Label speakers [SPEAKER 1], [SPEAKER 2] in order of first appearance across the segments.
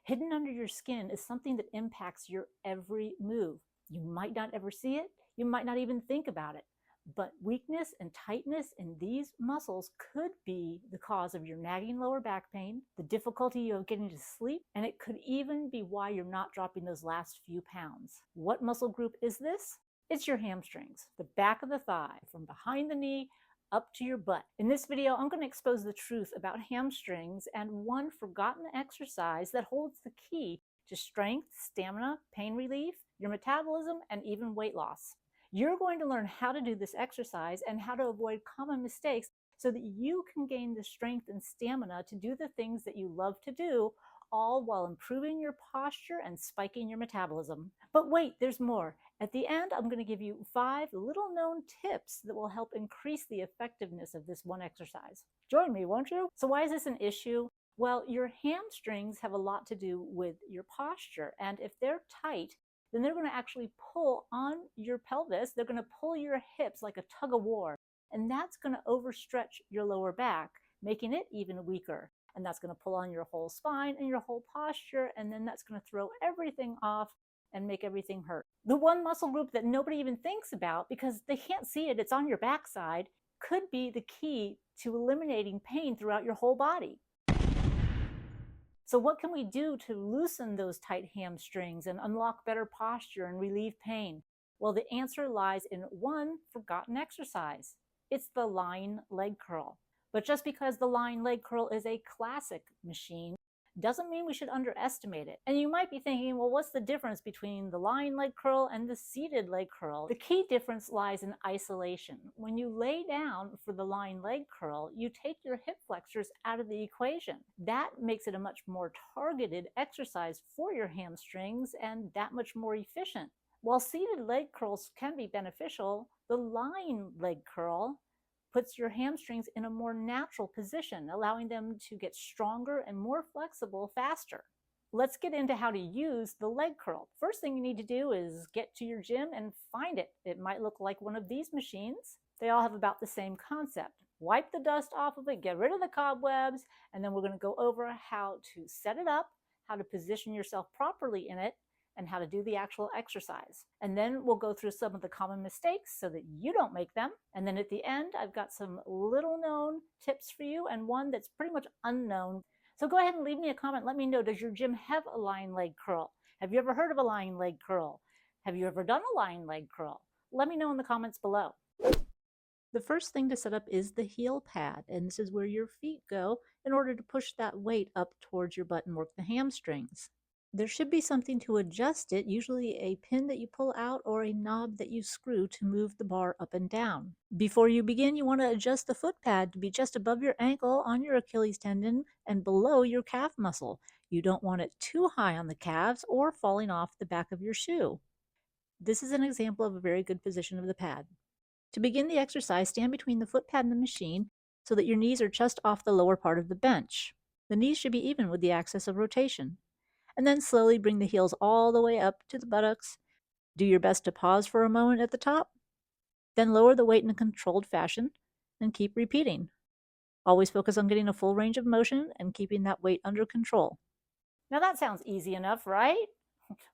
[SPEAKER 1] Hidden under your skin is something that impacts your every move. You might not ever see it, you might not even think about it, but weakness and tightness in these muscles could be the cause of your nagging lower back pain, the difficulty of getting to sleep, and it could even be why you're not dropping those last few pounds. What muscle group is this? It's your hamstrings, the back of the thigh, from behind the knee up to your butt. In this video, I'm going to expose the truth about hamstrings and one forgotten exercise that holds the key to strength, stamina, pain relief, your metabolism, and even weight loss. You're going to learn how to do this exercise and how to avoid common mistakes so that you can gain the strength and stamina to do the things that you love to do, all while improving your posture and spiking your metabolism. But wait, there's more. At the end, I'm going to give you 5 little-known tips that will help increase the effectiveness of this one exercise. Join me, won't you? So why is this an issue? Well, your hamstrings have a lot to do with your posture, and if they're tight, then they're going to actually pull on your pelvis. They're going to pull your hips like a tug of war, and that's going to overstretch your lower back, making it even weaker. And that's going to pull on your whole spine and your whole posture, and then that's going to throw everything off and make everything hurt. The one muscle group that nobody even thinks about because they can't see it, it's on your backside, could be the key to eliminating pain throughout your whole body. So what can we do to loosen those tight hamstrings and unlock better posture and relieve pain? Well, the answer lies in one forgotten exercise. It's the lying leg curl. But just because the lying leg curl is a classic machine doesn't mean we should underestimate it. And you might be thinking, well, what's the difference between the lying leg curl and the seated leg curl? The key difference lies in isolation. When you lay down for the lying leg curl, you take your hip flexors out of the equation. That makes it a much more targeted exercise for your hamstrings and that much more efficient. While seated leg curls can be beneficial, the lying leg curl puts your hamstrings in a more natural position, allowing them to get stronger and more flexible faster. Let's get into how to use the leg curl. First thing you need to do is get to your gym and find it. It might look like one of these machines. They all have about the same concept. Wipe the dust off of it, get rid of the cobwebs, and then we're going to go over how to set it up, how to position yourself properly in it, and how to do the actual exercise. And then we'll go through some of the common mistakes so that you don't make them. And then at the end, I've got some little known tips for you and one that's pretty much unknown. So go ahead and leave me a comment. Let me know, does your gym have a lying leg curl? Have you ever heard of a lying leg curl? Have you ever done a lying leg curl? Let me know in the comments below. The first thing to set up is the heel pad, and this is where your feet go in order to push that weight up towards your butt and work the hamstrings. There should be something to adjust it, usually a pin that you pull out or a knob that you screw to move the bar up and down. Before you begin, you want to adjust the foot pad to be just above your ankle on your Achilles tendon and below your calf muscle. You don't want it too high on the calves or falling off the back of your shoe. This is an example of a very good position of the pad. To begin the exercise, stand between the foot pad and the machine so that your knees are just off the lower part of the bench. The knees should be even with the axis of rotation. And then slowly bring the heels all the way up to the buttocks. Do your best to pause for a moment at the top. Then lower the weight in a controlled fashion and keep repeating. Always focus on getting a full range of motion and keeping that weight under control. Now that sounds easy enough, right?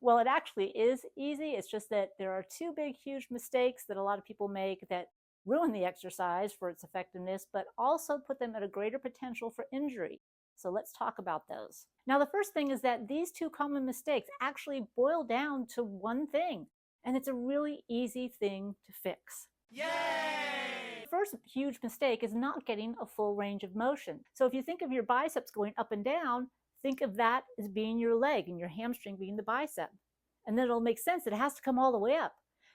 [SPEAKER 1] Well, it actually is easy. It's just that there are 2 big, huge mistakes that a lot of people make that ruin the exercise for its effectiveness, but also put them at a greater potential for injury. So let's talk about those. Now, the first thing is that these 2 common mistakes actually boil down to one thing, and it's a really easy thing to fix. Yay! The first huge mistake is not getting a full range of motion. So if you think of your biceps going up and down, think of that as being your leg and your hamstring being the bicep. And then it'll make sense that it has to come all the way up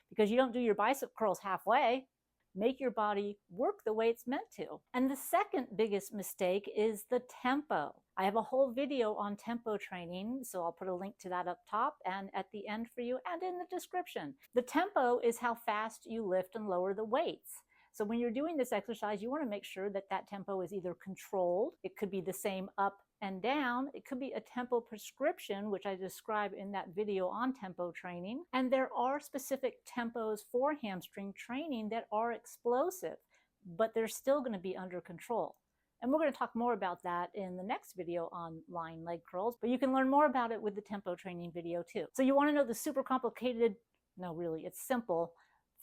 [SPEAKER 1] because you don't do your bicep curls halfway. Make your body work the way it's meant to. And the second biggest mistake is the tempo. I have a whole video on tempo training, so I'll put a link to that up top and at the end for you and in the description. The tempo is how fast you lift and lower the weights. So when you're doing this exercise, you want to make sure that that tempo is either controlled. It could be the same up and down. It could be a tempo prescription, which I describe in that video on tempo training. And there are specific tempos for hamstring training that are explosive, but they're still going to be under control. And we're going to talk more about that in the next video on lying leg curls, but you can learn more about it with the tempo training video too. So you want to know the super complicated, no really, it's simple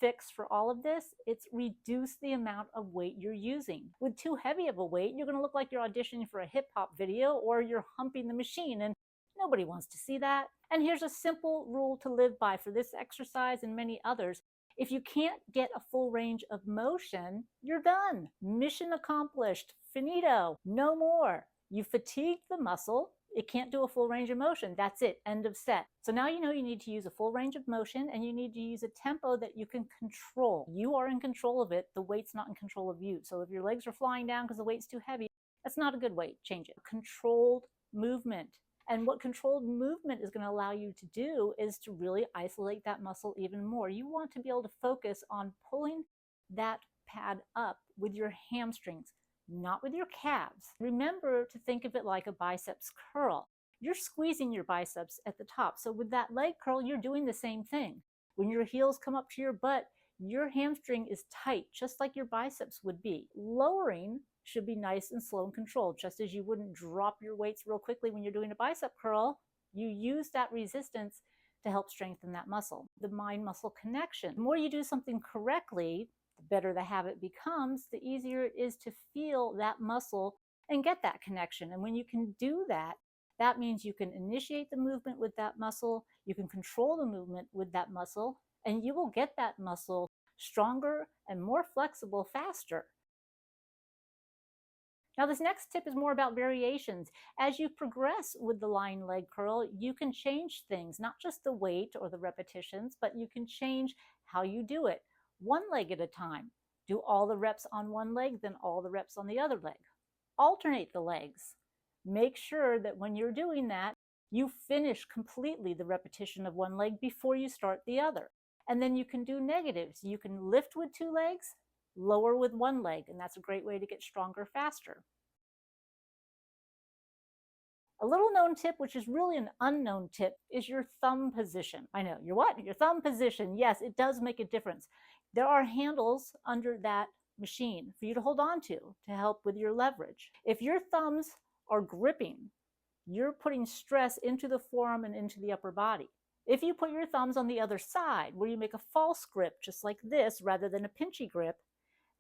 [SPEAKER 1] fix for all of this? It's reduce the amount of weight you're using. With too heavy of a weight, you're going to look like you're auditioning for a hip hop video or you're humping the machine, and nobody wants to see that. And here's a simple rule to live by for this exercise and many others. If you can't get a full range of motion, you're done. Mission accomplished. Finito. No more. You fatigued the muscle. It can't do a full range of motion. That's it. End of set. So now you know you need to use a full range of motion, and you need to use a tempo that you can control. You are in control of it. The weight's not in control of you. So if your legs are flying down because the weight's too heavy, that's not a good weight. Change it. Controlled movement. And what controlled movement is going to allow you to do is to really isolate that muscle even more. You want to be able to focus on pulling that pad up with your hamstrings, not with your calves. Remember to think of it like a biceps curl. You're squeezing your biceps at the top. So with that leg curl, you're doing the same thing. When your heels come up to your butt, your hamstring is tight, just like your biceps would be. Lowering should be nice and slow and controlled, just as you wouldn't drop your weights real quickly when you're doing a bicep curl. You use that resistance to help strengthen that muscle. The mind-muscle connection. The more you do something correctly, the better the habit becomes, the easier it is to feel that muscle and get that connection. And when you can do that, that means you can initiate the movement with that muscle, you can control the movement with that muscle, and you will get that muscle stronger and more flexible faster. Now, this next tip is more about variations. As you progress with the lying leg curl, you can change things, not just the weight or the repetitions, but you can change how you do it. One leg at a time. Do all the reps on one leg, then all the reps on the other leg. Alternate the legs. Make sure that when you're doing that, you finish completely the repetition of one leg before you start the other. And then you can do negatives. You can lift with two legs, lower with one leg, and that's a great way to get stronger faster. A little known tip, which is really an unknown tip, is your thumb position. I know, your what? Your thumb position. Yes, it does make a difference. There are handles under that machine for you to hold on to help with your leverage. If your thumbs are gripping, you're putting stress into the forearm and into the upper body. If you put your thumbs on the other side, where you make a false grip, just like this, rather than a pinchy grip,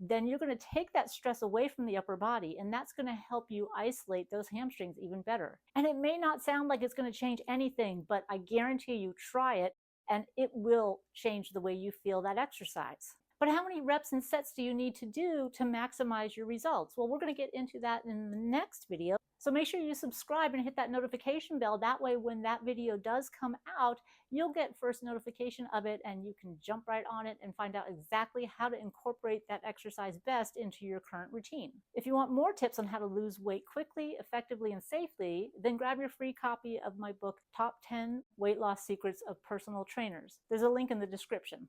[SPEAKER 1] then you're going to take that stress away from the upper body, and that's going to help you isolate those hamstrings even better. And it may not sound like it's going to change anything, but I guarantee you try it, and it will change the way you feel that exercise. But how many reps and sets do you need to do to maximize your results? Well, we're going to get into that in the next video. So make sure you subscribe and hit that notification bell. That way, when that video does come out, you'll get first notification of it, and you can jump right on it and find out exactly how to incorporate that exercise best into your current routine. If you want more tips on how to lose weight quickly, effectively, and safely, then grab your free copy of my book, Top 10 Weight Loss Secrets of Personal Trainers. There's a link in the description.